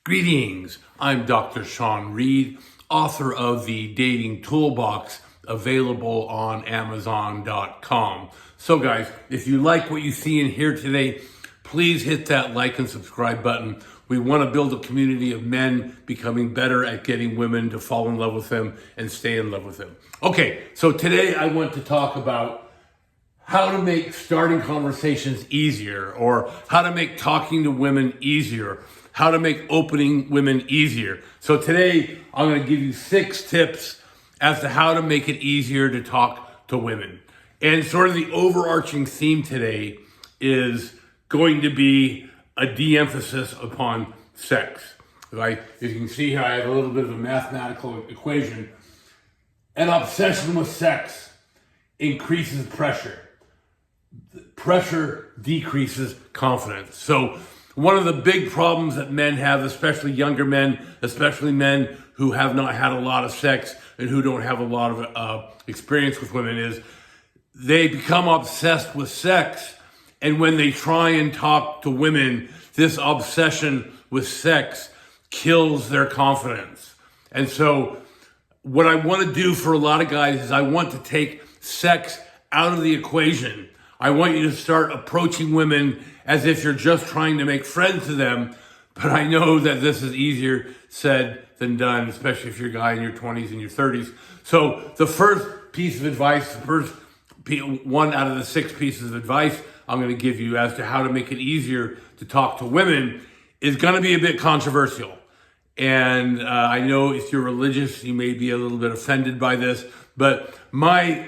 Greetings, I'm Dr. Sean Reed, author of the Dating Toolbox, available on Amazon.com. So guys, if you like what you see and hear today, please hit that like and subscribe button. We want to build a community of men becoming better at getting women to fall in love with them and stay in love with them. Okay, so today I want to talk about how to make starting conversations easier, or how to make talking to women easier, how to make opening women easier. So today I'm going to give you 6 tips as to how to make it easier to talk to women. And sort of the overarching theme today is going to be a de-emphasis upon sex. Right? As you can see here, I have a little bit of a mathematical equation. An obsession with sex increases pressure. Pressure decreases confidence. So one of the big problems that men have, especially younger men, especially men who have not had a lot of sex and who don't have a lot of experience with women, is they become obsessed with sex. And when they try and talk to women, this obsession with sex kills their confidence. And so what I want to do for a lot of guys is I want to take sex out of the equation. I want you to start approaching women as if you're just trying to make friends to them. But I know that this is easier said than done, especially if you're a guy in your 20s and your 30s. So the first piece of advice, the first one out of the 6 pieces of advice I'm going to give you as to how to make it easier to talk to women is going to be a bit controversial. And I know if you're religious, you may be a little bit offended by this, but my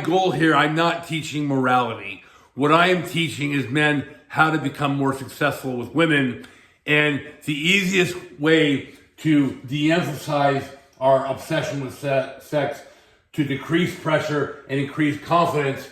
goal here, I'm not teaching morality. What I am teaching is men how to become more successful with women. And the easiest way to de-emphasize our obsession with sex, to decrease pressure and increase confidence,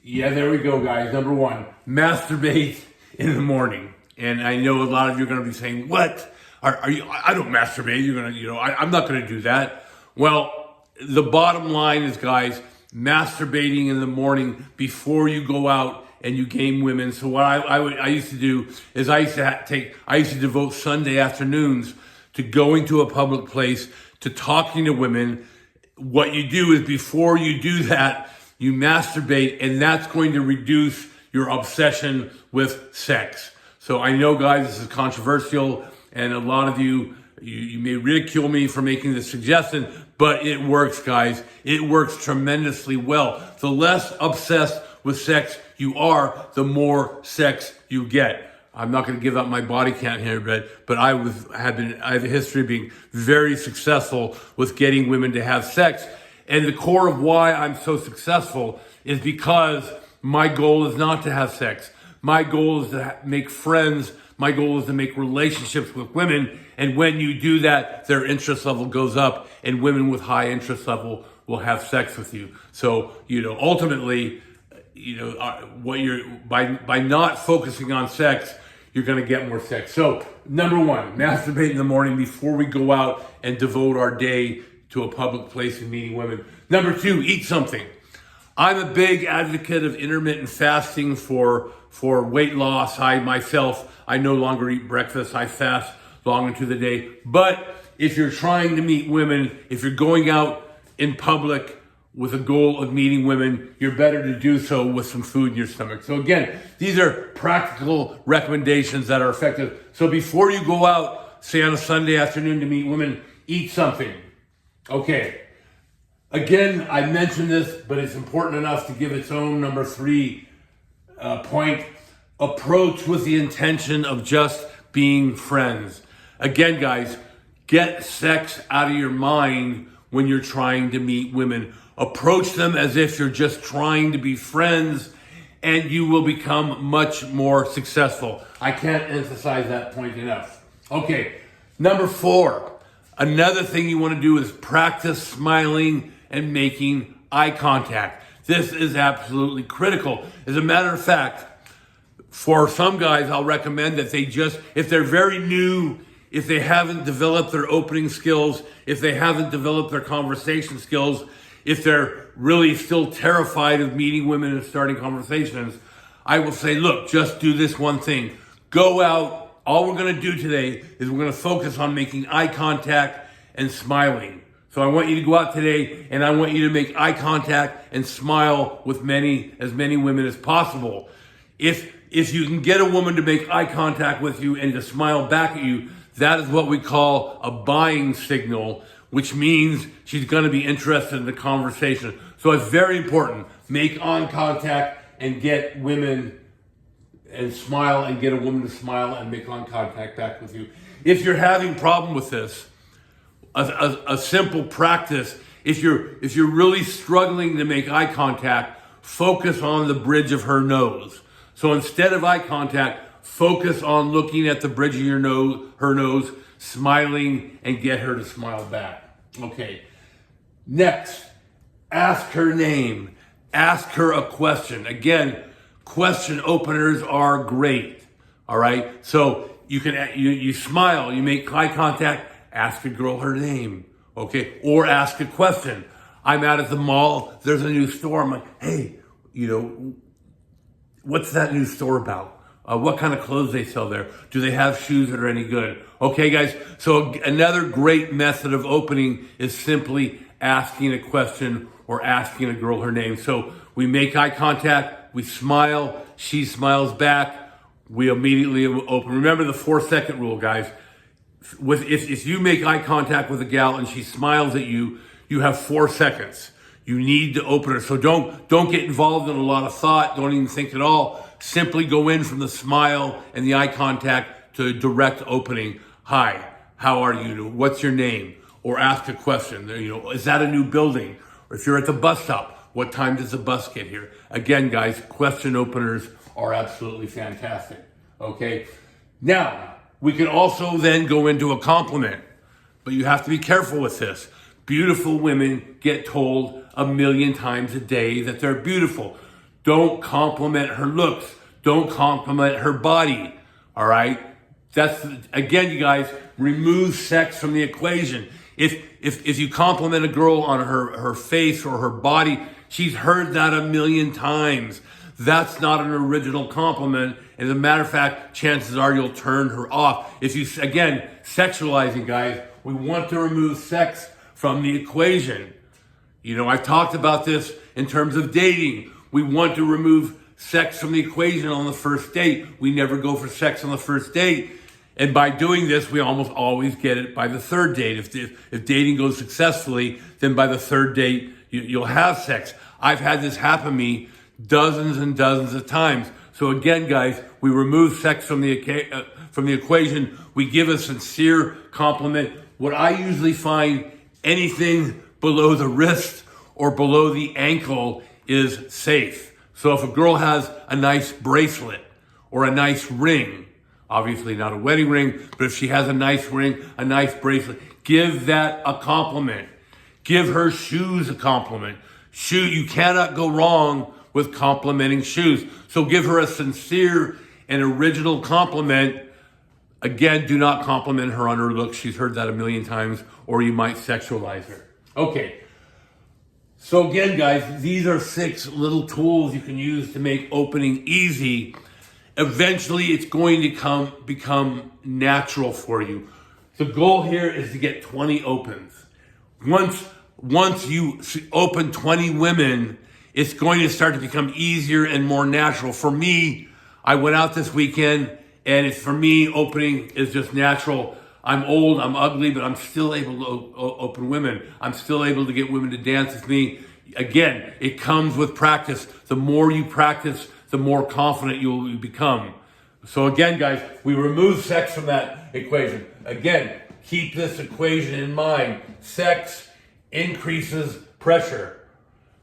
yeah, there we go, guys. Number 1, masturbate in the morning. And I know a lot of you are going to be saying, what? Are you? I don't masturbate. You're going to, I'm not going to do that. Well, the bottom line is, guys, masturbating in the morning before you go out and you game women. So what I used to do is I used to devote Sunday afternoons to going to a public place, to talking to women. What you do is before you do that, you masturbate, and that's going to reduce your obsession with sex. So I know, guys, this is controversial, and a lot of you may ridicule me for making this suggestion, but it works, guys. It works tremendously well. The less obsessed with sex you are, the more sex you get. I'm not going to give up my body count here, but I have a history of being very successful with getting women to have sex. And the core of why I'm so successful is because my goal is not to have sex. My goal is to make friends. My goal is to make relationships with women. And when you do that, their interest level goes up, and women with high interest level will have sex with you. So, ultimately, by not focusing on sex, you're going to get more sex. So, number 1, masturbate in the morning before we go out and devote our day to a public place and meeting women. Number 2, eat something. I'm a big advocate of intermittent fasting for weight loss. I no longer eat breakfast. I fast long into the day. But if you're trying to meet women, if you're going out in public with a goal of meeting women, you're better to do so with some food in your stomach. So again, these are practical recommendations that are effective. So before you go out, say on a Sunday afternoon to meet women, eat something. Okay. Again, I mentioned this, but it's important enough to give its own number 3 point. Approach with the intention of just being friends. Again, guys, get sex out of your mind when you're trying to meet women. Approach them as if you're just trying to be friends, and you will become much more successful. I can't emphasize that point enough. Okay, number 4. Another thing you want to do is practice smiling and making eye contact. This is absolutely critical. As a matter of fact, for some guys, I'll recommend that if they're very new, if they haven't developed their opening skills, if they haven't developed their conversation skills, if they're really still terrified of meeting women and starting conversations, I will say, look, just do this one thing. Go out All we're going to do today is we're going to focus on making eye contact and smiling. So I want you to go out today and I want you to make eye contact and smile with as many women as possible. If you can get a woman to make eye contact with you and to smile back at you, that is what we call a buying signal, which means she's going to be interested in the conversation. So it's very important. Make eye contact and get women and smile and get a woman to smile and make eye contact back with you. If you're having problem with this, a simple practice, if you're really struggling to make eye contact, focus on the bridge of her nose. So instead of eye contact, focus on looking at the bridge of her nose, smiling, and get her to smile back. Okay. Next, ask her name. Ask her a question. Again, question openers are great. All right. So you smile, you make eye contact, ask a girl her name. Okay. Or ask a question. I'm out at the mall. There's a new store. I'm like, hey, what's that new store about? What kind of clothes they sell there? Do they have shoes that are any good? Okay, guys. So another great method of opening is simply asking a question or asking a girl her name. So we make eye contact, we smile, she smiles back, we immediately open. Remember the 4-second rule, guys. If you make eye contact with a gal and she smiles at you, you have 4 seconds. You need to open her. So don't get involved in a lot of thought. Don't even think at all. Simply go in from the smile and the eye contact to direct opening. Hi, how are you? What's your name? Or ask a question. Is that a new building? Or if you're at the bus stop, what time does the bus get here? Again, guys, question openers are absolutely fantastic. Okay. Now, we can also then go into a compliment, but you have to be careful with this. Beautiful women get told 1,000,000 times a day that they're beautiful. Don't compliment her looks. Don't compliment her body. All right? That's, again, you guys, remove sex from the equation. If you compliment a girl on her face or her body, she's heard that 1,000,000 times. That's not an original compliment. As a matter of fact, chances are you'll turn her off. If you, again, sexualizing, guys, we want to remove sex from the equation. I've talked about this in terms of dating. We want to remove sex from the equation on the first date. We never go for sex on the first date. And by doing this, we almost always get it by the third date. If dating goes successfully, then by the third date, you'll have sex. I've had this happen to me dozens and dozens of times. So again, guys, we remove sex from the equation. We give a sincere compliment. What I usually find, anything below the wrist or below the ankle is safe. So if a girl has a nice bracelet or a nice ring, obviously not a wedding ring, but if she has a nice ring, a nice bracelet, give that a compliment. Give her shoes a compliment. You cannot go wrong with complimenting shoes. So give her a sincere and original compliment. Again, do not compliment her on her looks. She's heard that 1,000,000 times, or you might sexualize her. Okay. So again, guys, these are 6 little tools you can use to make opening easy. Eventually, it's going to become natural for you. The goal here is to get 20 opens. Once you open 20 women, it's going to start to become easier and more natural. For me, I went out this weekend, and for me, opening is just natural. I'm old, I'm ugly, but I'm still able to open women. I'm still able to get women to dance with me. Again, it comes with practice. The more you practice, the more confident you'll become. So again, guys, we remove sex from that equation. Again, keep this equation in mind. Sex increases pressure.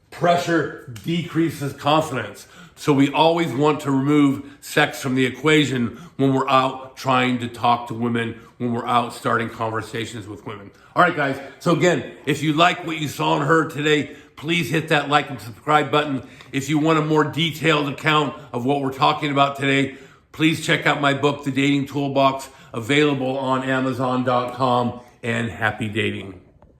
Pressure decreases confidence. So we always want to remove sex from the equation when we're out trying to talk to women, when we're out starting conversations with women. All right, guys. So again, if you like what you saw and heard today, please hit that like and subscribe button. If you want a more detailed account of what we're talking about today, please check out my book, The Dating Toolbox, available on Amazon.com, and happy dating.